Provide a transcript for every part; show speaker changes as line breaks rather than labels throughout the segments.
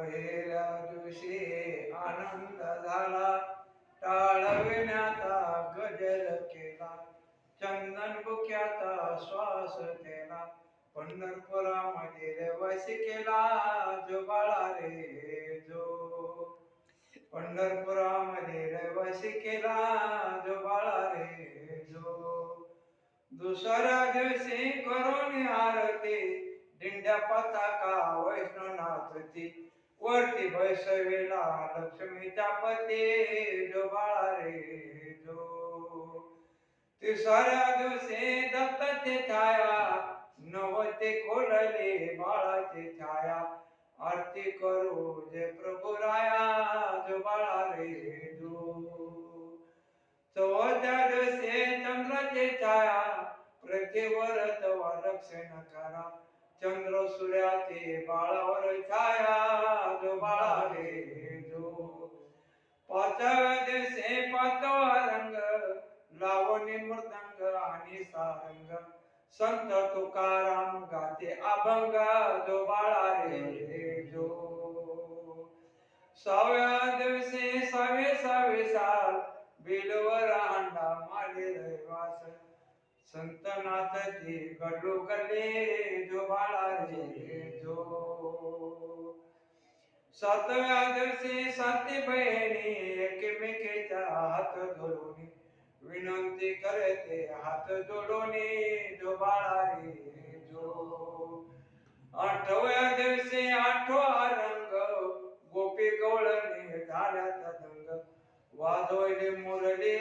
पहिल्या दिवशी आनंद झाला, टाळविण्याचा गजर केला, चंदन बुक्याचा श्वास केला, पंढरपुरामध्ये रहिवासी केला जो बाळा रे जो. पंढरपुरामध्ये रहिवासी केला जो बाळा रे जो. दुसऱ्या दिवशी करून आरती, दिंड्या पताका वैष्णवनाथची, वरती बैसवेला लक्ष्मीचा पती जो बाळा रे जो. तिसऱ्या दिवशी दत्ताची छाया, नवते खोलले बाळाची छाया, आरती करू जे प्रभू राया जो बाळा रे जो. चौथ्या दिवशी चंद्राची छाया, पृथ्वीवर तवा रक्षण करा, चंद्र सूर्याची बाळावर छाया जो बाळा रे जो. पाचव्या दिवशी पाचवा रंग, लावणी मृदंग आणि सारंग, संत तुकाराम गाते अभंग जो बाळा रे जो. सहाव्या दिवशी सावे साल, बेलवर अंडा मागे रहिवास, संत नाथची गडू गल्ले जो बाळा रे जो. सातव्या दिवशी साती बहिणी एकमेकीच्या हात धरून विनंती करते हात जोडून जो बाळा रे जो. आठव्या दिवशी आठवा रंग, गोपी गवळणी झाल्याचा दंग, वाजवले मुरली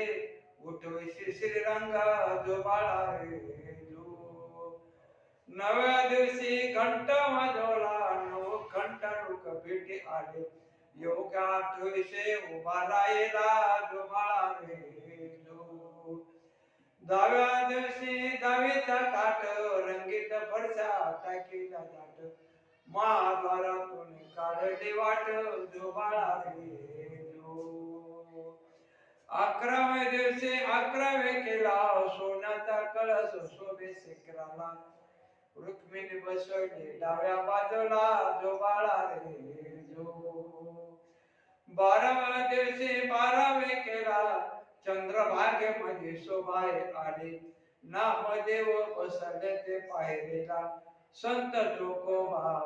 उठविशी श्रीरंग जो बाळा रे जो. नव्या दिवशी घंट वाजवला, नव घंटा लोक भेटी आले, योग्य आठविसे उभा राहिला जो बाळा रे जो. दहाव्या दिवशी दहावीचा काठ, रंगीत फरशा टाकीला जाट, महाद्वारातून काढली वाट जो बाळा रे जो. अकराव्या दिवशी अकरावे केला, सोन्याचा कळस शोभे शिखराला, रुक्मिणी बसवली डाव्या बाजूला जो बाळा रे जो. बाराव्या दिवशी बारावे केला, चंद्रभागेमध्ये शोभाय आली, नामदेव बसले ते पायरीला, संत तुकोबा